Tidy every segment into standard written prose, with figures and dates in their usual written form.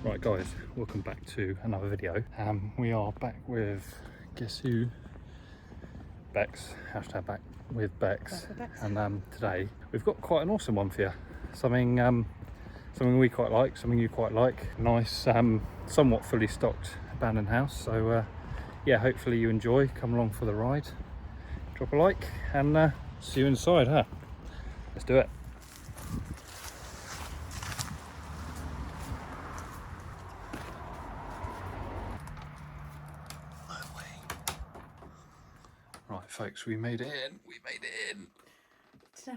Right guys, welcome back to another video. We are back with, guess who? Bexx, hashtag back with Bexx. And today we've got quite an awesome one for you. Something we quite like, something you quite like. Nice, somewhat fully stocked abandoned house. So yeah, hopefully you enjoy, come along for the ride. Drop a like and see you inside, huh? Let's do it. Right folks, we made it in,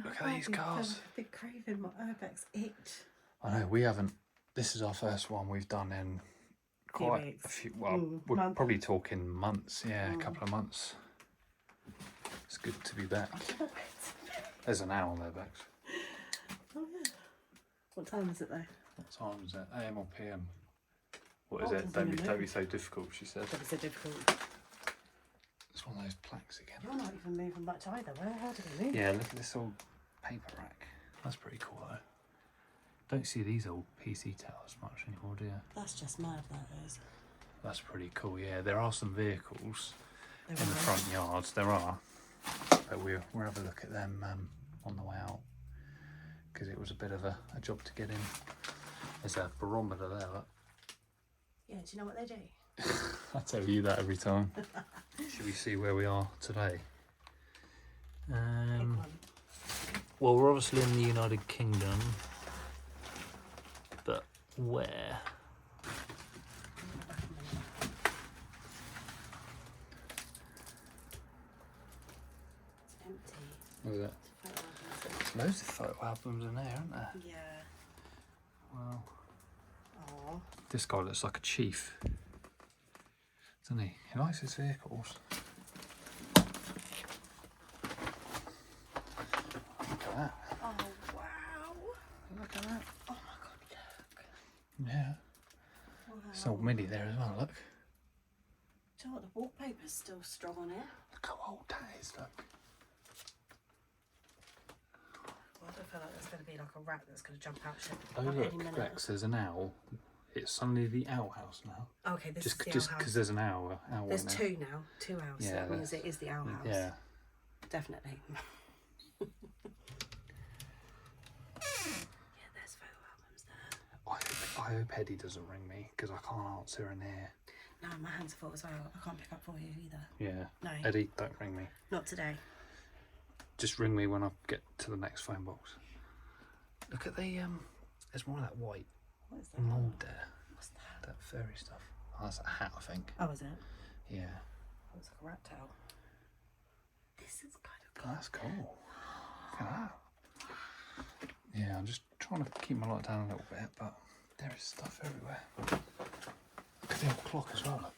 Look at these cars. I've been craving my Bexx itch. I know, we haven't, this is our first one we've done in quite a few, well, we're probably talking months, yeah, a couple of months. It's good to be back. There's an owl there, Bexx. Oh yeah. What time is it though? What time is it? AM or PM? What is it? Don't be so difficult, she said. Don't be so difficult. It's one of those plaques again. You're not even moving much either. How do we move? Yeah, look at this old paper rack. That's pretty cool though. Don't see these old PC towers much anymore, do you? That's just mad, that is. That's pretty cool, yeah. There are some vehicles in the There front yards, there are. But we'll have a look at them on the way out. Because it was a bit of a job to get in. There's a barometer there, look. Yeah, do you know what they do? I tell you that every time. Should we see where we are today? Well, we're obviously in the United Kingdom, but where? It's empty. What is it? There's loads of photo albums in there, aren't there? Yeah. Wow. Aww. This guy looks like a chief, doesn't he? He likes his vehicles. Look at that. Oh wow. Look at that. Oh my god, look. Yeah. Wow. It's old Mini there as well, look. Do you know what? The wallpaper's still strong on it. Look how old that is, look. Well, I don't feel like there's going to be like a rat that's going to jump out shit. Oh look, Bexx, there's an owl. It's suddenly the owl house now. Okay, this Just is the just owl house. because there's an owl There's in there. two now, two owls. Yeah, So that means it is the owl house. Yeah. Definitely. Yeah, there's photo albums there. I hope Eddie doesn't ring me because I can't answer in here. No, my hands are full as well. I can't pick up for you either. Yeah. No. Eddie, don't ring me. Not today. Just ring me when I get to the next phone box. Look at the there's more of that white What is that? mould there. What's that? That furry stuff. Oh, that's a hat, I think. Oh, is it? Yeah. Oh, it's like a rat tail. This is kind of Oh, cool. that's cool. Look at that. Yeah, I'm just trying to keep my light down a little bit, but there is stuff everywhere. Look at the old clock as well, look.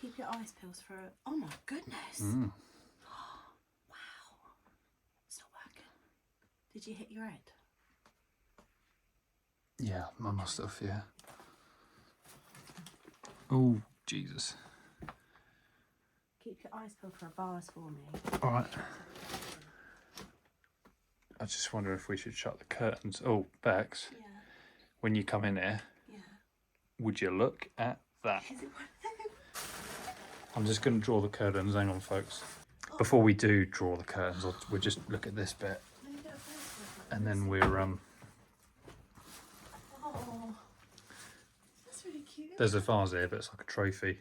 Keep your eyes peeled for it. Oh my goodness. Mm. Wow. It's not working. Did you hit your head? Yeah, I must have, yeah. Oh, Jesus. Keep your eyes peeled for a bars for me. Alright. I just wonder if we should shut the curtains. Oh, Bexx, Yeah. when you come in here, Yeah. would you look at that? Is it working? I'm just going to draw the curtains. Hang on, folks. Before we do draw the curtains, we'll just look at this bit. Let me get a photo of it. And then we're, Oh. That's really cute. there's a vase here, but it's like a trophy.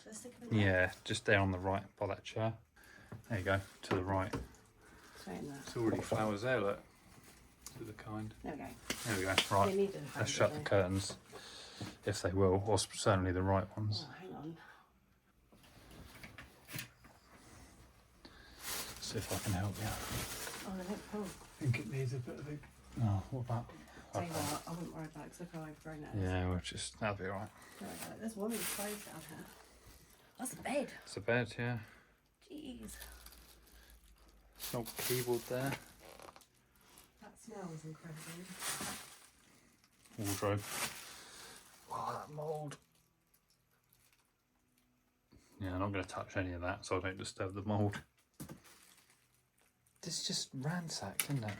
Should I stick it in there? Yeah, just there on the right by that chair. There you go, to the right. Straight in there. It's already flowers there, look. To the kind. There we go. There we go, They right. need a Let's hand, shut don't the they? curtains, if they will, or certainly the right ones. Oh, hang on. See if I can help you. Oh, they look cool. I think it needs a bit of a... Oh, what about... Tell you what, I wouldn't worry about it because look how overgrown it is. Yeah, we'll just... That'll be alright. There we go. There's women's clothes down here. That's a bed. It's a bed, yeah. Jeez. It's an old keyboard there. That smell is incredible. Wardrobe. Oh, that mould. Yeah, I'm not going to touch any of that so I don't disturb the mould. This is just ransacked, isn't it?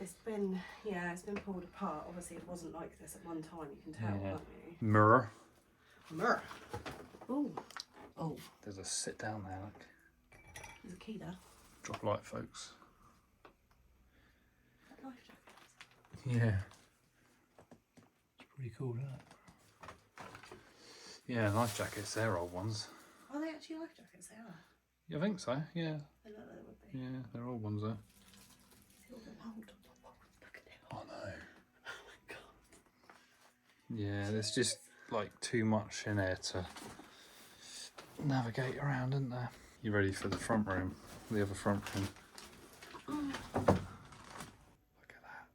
It's been, yeah, it's been pulled apart. Obviously, it wasn't like this at one time. You can tell, Yeah. can't you? Mirror. Mirror. Oh. Oh. There's a sit down there. Look. There's a key there. Drop light, folks. Life jacket. Yeah. It's pretty cool, isn't it? Yeah, life jackets. They're old ones. Are they actually life jackets? They are. Yeah, I think so. Yeah. They look like they would be. Yeah, they're old ones though. Feel them old. Look at it. I know. Oh my god. Yeah, there's just like too much in there to navigate around, isn't there? You ready for the front room? The other front room. Look at that.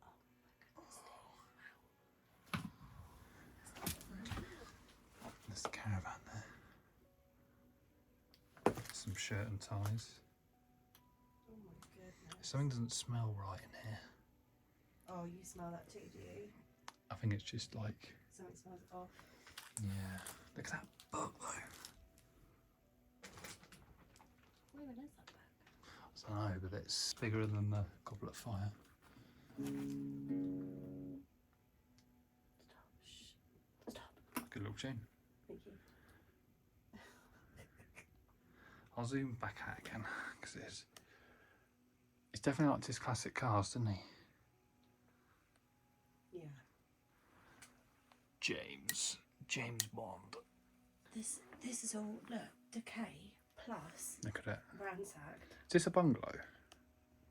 There's the caravan there. Some shirt and ties. Oh my goodness. Something doesn't smell right in here. Oh, you smell that too, do you? I think it's just like, Something smells off. yeah. Look at that book though. What even is that back? I don't know, but it's bigger than the Goblet of Fire. Stop. Shh. Stop. Good little tune. Thank you. I'll zoom back out again because it's definitely like his classic cars, doesn't he? Yeah. James Bond. This is all, look, decay plus Look at it. ransacked. Is this a bungalow?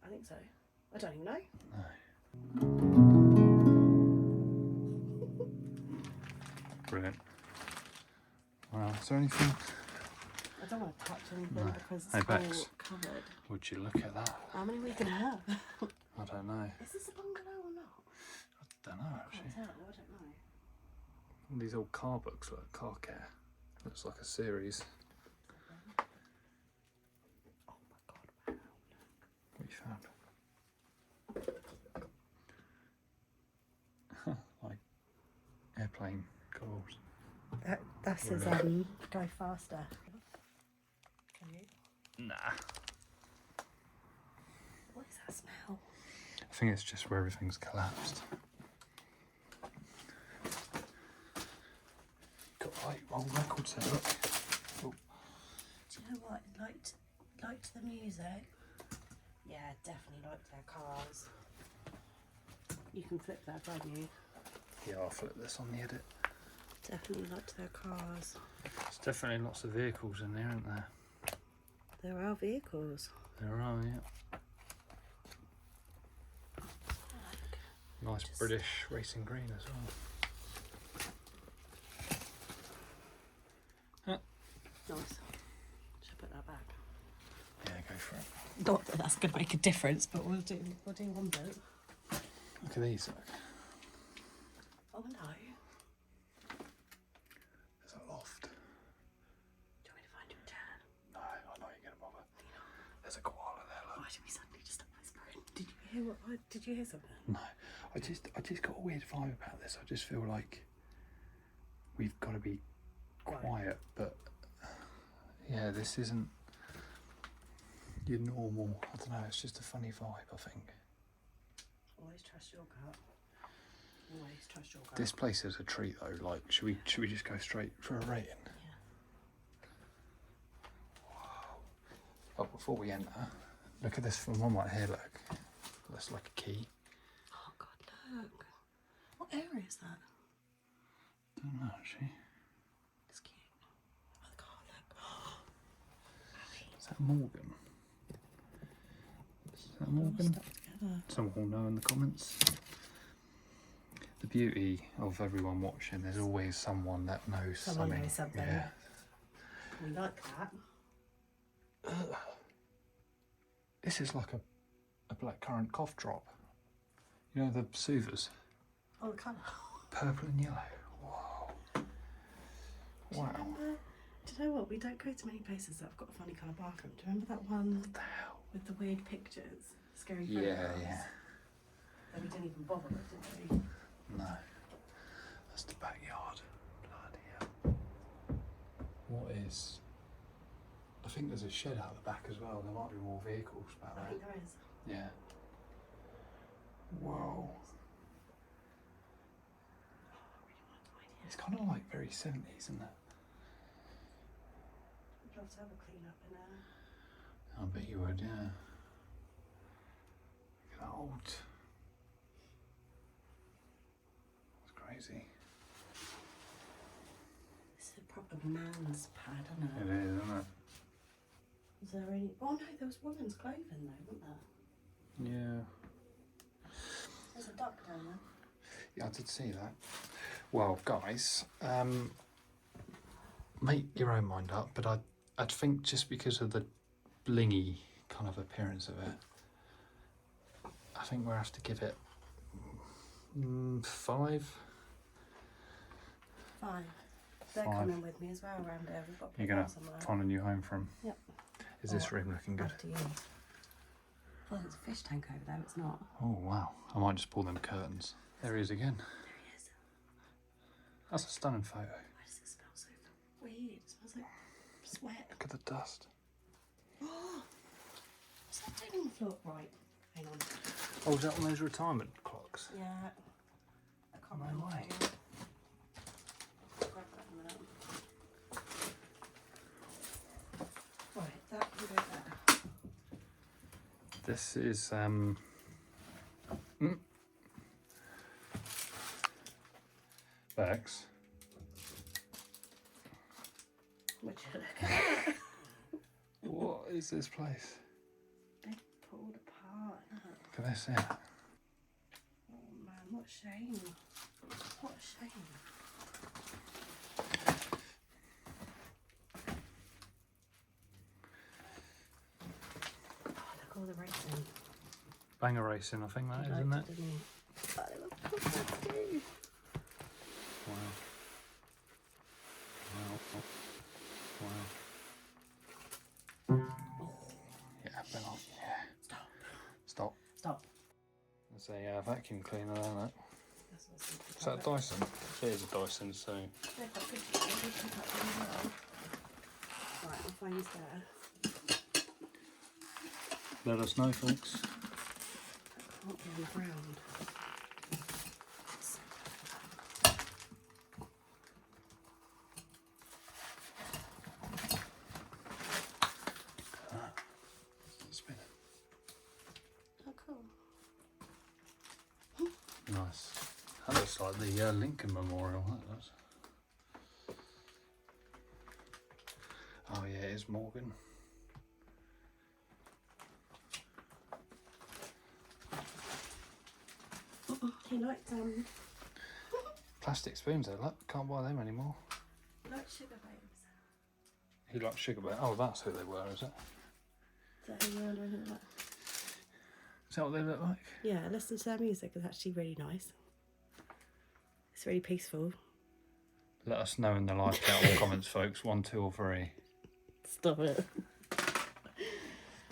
I think so. I don't even know. No. Brilliant. Well, is there anything? I don't want to touch anything No. because it's Hey, all Bexx. covered. Would you look at that? How many are we going to have? I don't know. Is this a bungalow or not? I don't know I actually. can't tell. I don't know. All these old car books, like Car Care. Looks like a series. Oh my god, wow. What you found? Like airplane goals. That's his go faster. Can you? Nah. What is that smell? I think it's just where everything's collapsed. Got like old records there, look. Oh. Do you know what? Liked the music. Yeah, definitely liked their cars. You can flip that, can't you? Yeah, I'll flip this on the edit. Definitely liked their cars. There's definitely lots of vehicles in there, aren't there? There are vehicles. There are, yeah. Nice Just- British racing green as well. Nice. Should put that back. Yeah, go for it. Not that that's going to make a difference, but we'll do one bit. Look at these, look. Oh no. There's a loft. Do you want me to find you a chair? No, I know you're gonna bother. There's a koala there, look. Why did we suddenly just stop whispering? Did you hear something? No, I just got a weird vibe about this. I just feel like we've got to be quiet, but yeah, this isn't your normal. I don't know. It's just a funny vibe, I think. Always trust your gut. Always trust your gut. This place is a treat, though. Like, should we just go straight for a rating? Yeah. Wow. Oh, before we enter, look at this from one right here. Look, that's like a key. Oh god, look. What area is that? I don't know actually. It's cute. Oh god, look. Is that Morgan? Is that Morgan? Stuck together. Someone will know in the comments. The beauty of everyone watching, there's always someone that knows Someone something. knows something. Yeah. We like that. This is like a blackcurrant cough drop. You know the soothers? Oh, the colour. Purple and yellow. Wow. Wow. Do you know what? We don't go to many places that have got a funny colour bathroom. Do you remember that one What the hell? with the weird pictures? Scary Yeah, photographs? yeah. That we didn't even bother with, did we? No. That's the backyard. Bloody hell. What is... I think there's a shed out the back as well. There might be more vehicles back I there. think there is. Yeah. Whoa. It's kind of like very 70s, isn't it? I'd love to have a clean up in there. I bet you would, yeah. Look at that old. It's crazy. It's a proper man's pad, isn't It it? is, isn't it? Is there any? Oh no, there was women's clothing though, wasn't there? Yeah. There's a duck down there. Yeah, I did see that. Well, guys, make your own mind up, but I'd think just because of the blingy kind of appearance of it, I think we'll have to give it 5. 5. They're 5. coming with me as well around here. We've got to You're put gonna them somewhere. find a new home for 'em. Yep. Is this room looking good? After you. Oh, there's a fish tank over there. It's not. Oh wow! I might just pull them curtains. There he is again. There he is. That's a stunning photo. Why does it smell so weird? It smells like sweat. Look at the dust. Oh, what's that doing on the floor? Right, hang on. Oh, is that one of those retirement clocks? Yeah. I can't No remember. way. Grab that in a minute. Right, that can go there. This is Bexx. Would you look at it? What is this place? They pulled apart. Look at this here. Oh man, what a shame. What a shame. Oh, look, all the racing. Banger racing, I think that is, He isn't it? liked didn't he? Oh, they were fantastic. Wow. Wow. Yeah, bang on. Yeah. Stop. Stop. Stop. There's a vacuum cleaner there, isn't it? That's what's in the Is that a Dyson? It is a Dyson, so. They've got good pick up as well. Right, I'll find there. Let us know, folks. Can't be on the ground. Spinning. Oh, cool. Nice. That looks like the Lincoln Memorial, that does. Oh yeah, it is Morgan. He liked Plastic spoons there, look. Can't buy them anymore. sugar babes. He likes sugar bear. Oh, that's who they were, is it? Is that who you wonder anything about? Is that what they look like? Yeah, listen to their music. It's actually really nice. It's really peaceful. Let us know in the live chat or comments, folks. 1, 2 or 3. Stop it.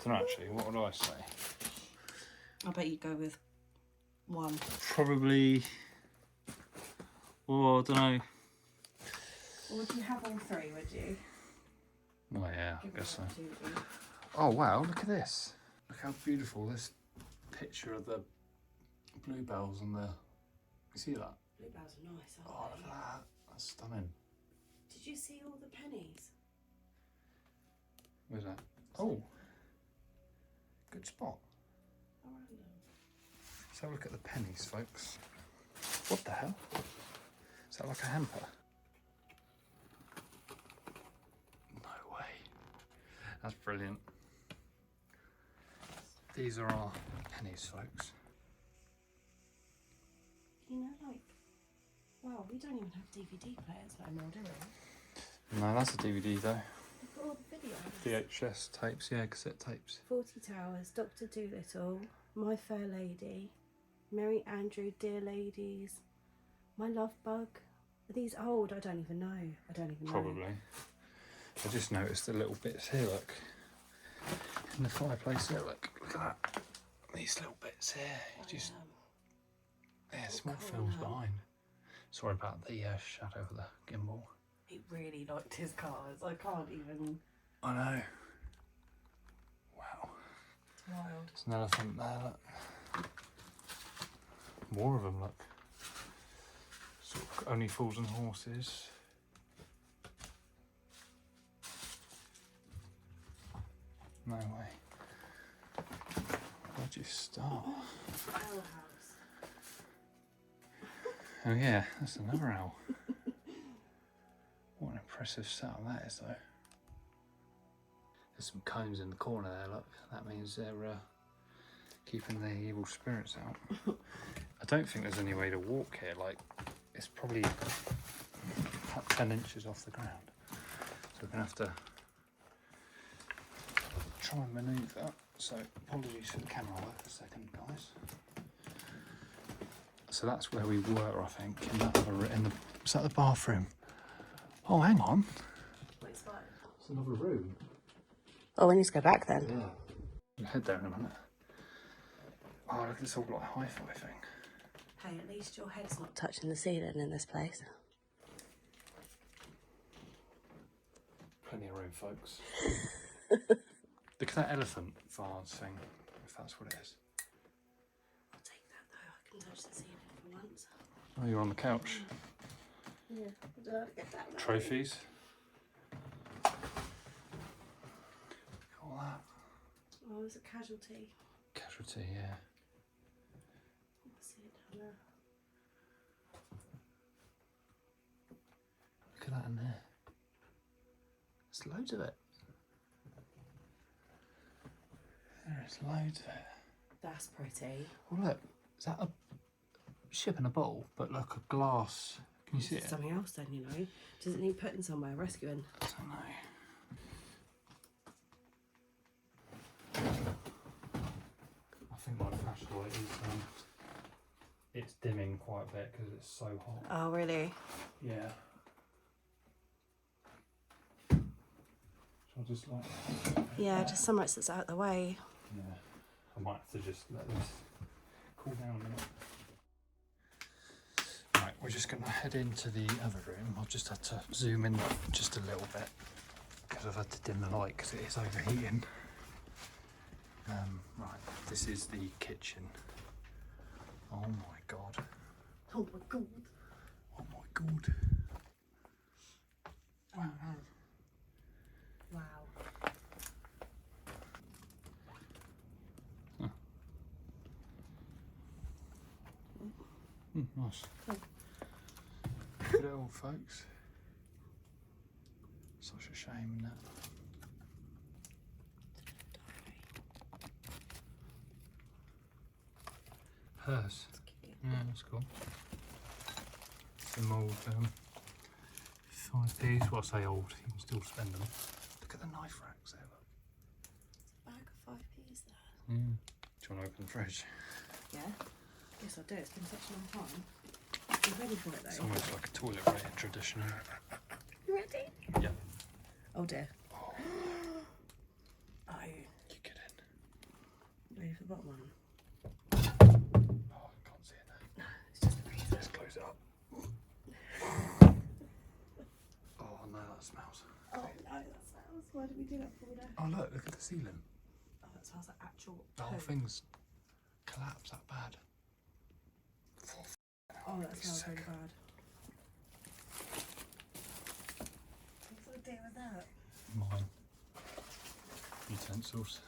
So actually, what would I say? I bet you'd go with 1. Probably. Oh, I don't know. Or would you have all 3, would you? Oh yeah, Give I guess so. me an opportunity. Oh wow, look at this. Look how beautiful this picture of the bluebells and the. You see that? Bluebells are nice, Oh, aren't look they? at that. That's stunning. Did you see all the pennies? Where's that? Oh. Good spot. How random. Let's have a look at the pennies, folks. What the hell? Is that like a hamper? No way. That's brilliant. These are our pennies, folks. You know, like, well, we don't even have DVD players no more, do we? No, that's a DVD though. Look at all the videos. VHS tapes, yeah, cassette tapes. 40 Towers, Dr. Dolittle, My Fair Lady, Merry Andrew, Dear Ladies, My Love Bug. Are these old? I don't even know. I don't even know. Probably. I just noticed the little bits here, look. In the fireplace here, look at that. These little bits here. You just, yeah, small cool, films man. behind. Sorry about the shadow of the gimbal. He really liked his cars. I can't even. I know. Wow. It's wild. There's an elephant there, look. More of them, look. Sort of only fools and horses. No way. Where'd you start? Owl house. Oh yeah, that's another owl. What an impressive setup that is though. There's some cones in the corner there, look. That means they're keeping the evil spirits out. I don't think there's any way to walk here, like it's probably about 10 inches off the ground. So we're gonna have to try and manoeuvre. So apologies for the camera work a second, guys. So that's where we were, I think, in that other is that the bathroom? Oh, hang on. Wait, what? It's another room. Oh, we need to go back then. Yeah. We'll head there in a minute. Oh, look, it's all like hi-fi thing. Hey, at least your head's not touching the ceiling in this place. Plenty of room, folks. Look at that elephant vase thing, if that's what it is. I'll take that though, I can touch the ceiling for once. Oh, you're on the couch. Yeah, I don't get that right. Trophies. All that. Oh, there's a casualty. Casualty, yeah. I see it down there. Look at that in there. There's loads of it. There's loads of it. That's pretty. Oh look, is that a ship in a bottle, but like a glass? Can you see it? Something else then, you know. Does it need putting somewhere, rescuing? I don't know. I think my flashlight is it's dimming quite a bit because it's so hot. Oh, really? Yeah. So I'll just like. Yeah, just somewhere that's out of the way. Yeah. I might have to just let this cool down a minute. Right, we're just going to head into the other room. I'll just have to zoom in just a little bit because I've had to dim the light because it is overheating. Right, this is the kitchen. Oh my god. Oh my god. Oh my god. Wow. Wow. Huh. Nice. Oh. Look at it all, folks. Such a shame, isn't it? Hers. Yeah, that's cool. Some old 5p's. Well, I say old, you can still spend them. Look at the knife racks there, look. Bag of 5p's there. Yeah. Do you want to open the fridge? Yeah. Yes, I do. It's been such a long time. I'm ready for it though. It's almost like a toilet rated tradition. You ready? Yeah. Oh dear. Oh, Oh, you get in. ready for the bottom one? Oh, I can't see it now. No, it's just the freezer. Let's close it up. Oh no, that smells. Oh no, that smells. Why did we do that for there? Oh look at the ceiling. Oh, that smells like actual The whole poo. thing's collapsed that bad. Oh, that smells really bad. What's the deal with that? Mine. Utensils.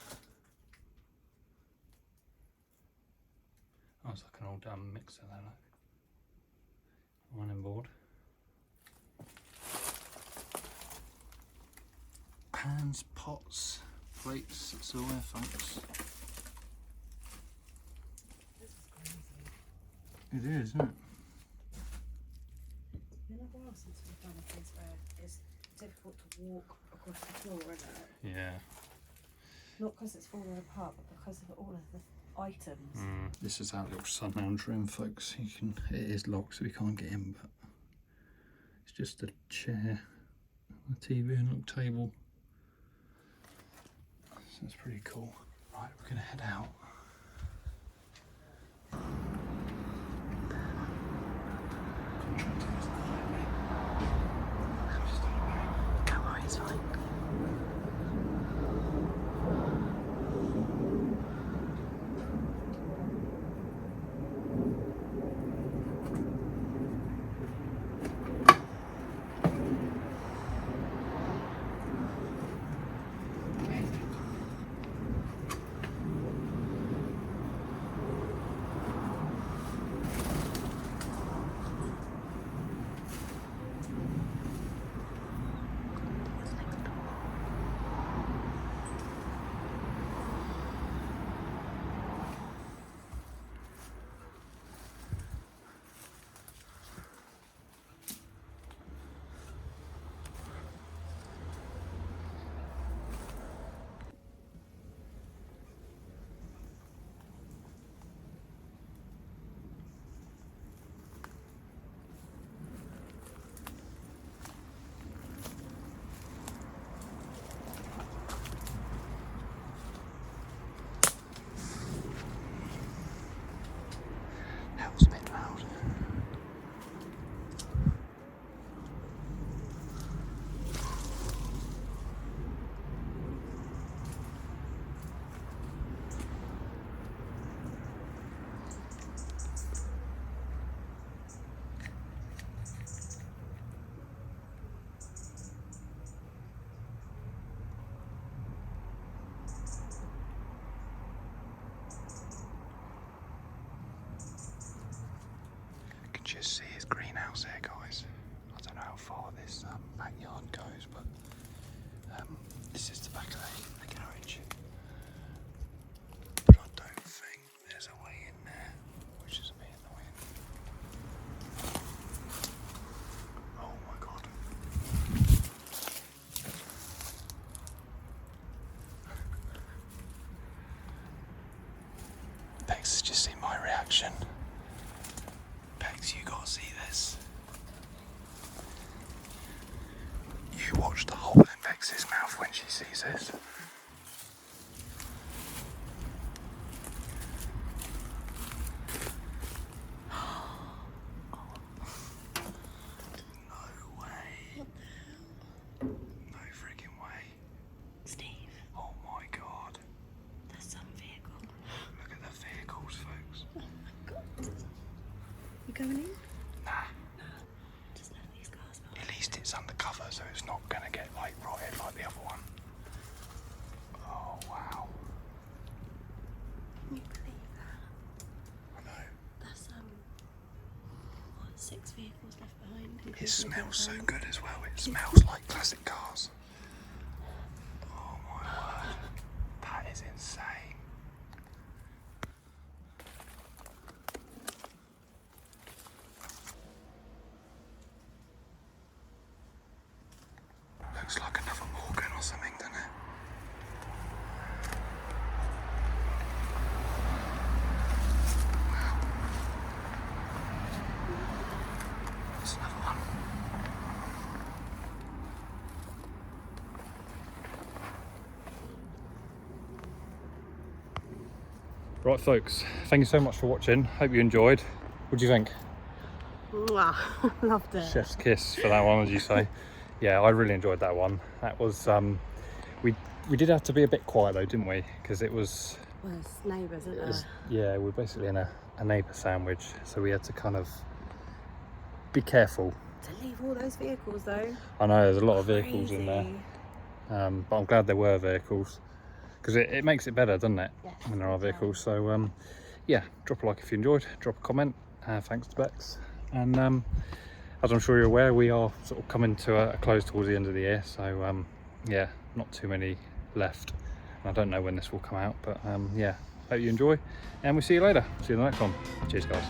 Oh, it's like an old mixer there, look. Ironing board. Pans, pots, plates, silverware, folks. This is crazy. It is, isn't it? It's been a while since we've done a place where it's difficult to walk across the floor, isn't it? Yeah. Not because it's falling apart, but because of all of the items. This is our little sun lounge room, folks. It is locked, so we can't get in, but it's just a chair, a TV, and a little table. So it's pretty cool. Right, we're gonna head out. Don't worry, it's fine. just see his greenhouse here, guys. I don't know how far this backyard goes, but this is the back of the garage. But I don't think there's a way in there, which is a bit annoying. Oh my god. Bexx has just seen my reaction. Bexx, you gotta see this. You watch the hole in Bexx's mouth when she sees this. No way. No freaking way. Steve. Oh my god. There's some vehicle. Look at the vehicles, folks. Oh my god. You going in? Nah. No. Just let these cars by. At least it's undercover, so it's not gonna get like rotted like the other one. Oh wow. Can you believe that? I know. That's what, 6 vehicles left behind. It smells so good as well. It smells like classic cars. Oh my word. That is insane. Looks like another Morgan or something, doesn't it? Wow. That's another one. Right folks, thank you so much for watching. Hope you enjoyed. What do you think? Mwah. Loved it. Chef's kiss for that one, as you say. Yeah, I really enjoyed that one. That was we did have to be a bit quiet though, didn't we? Because it was, Well, it's neighbours, isn't it? yeah, we're basically in a neighbour sandwich, so we had to kind of be careful. To leave all those vehicles though. I know there's a lot of vehicles in there, Crazy. but I'm glad there were vehicles because it makes it better, doesn't it? Yes, When there are it does. vehicles. So yeah, drop a like if you enjoyed, drop a comment. Thanks to Bexx. And as I'm sure you're aware, we are sort of coming to a close towards the end of the year, so yeah, not too many left. And I don't know when this will come out, but yeah, hope you enjoy, and we'll see you later. See you in the next one. Cheers, guys.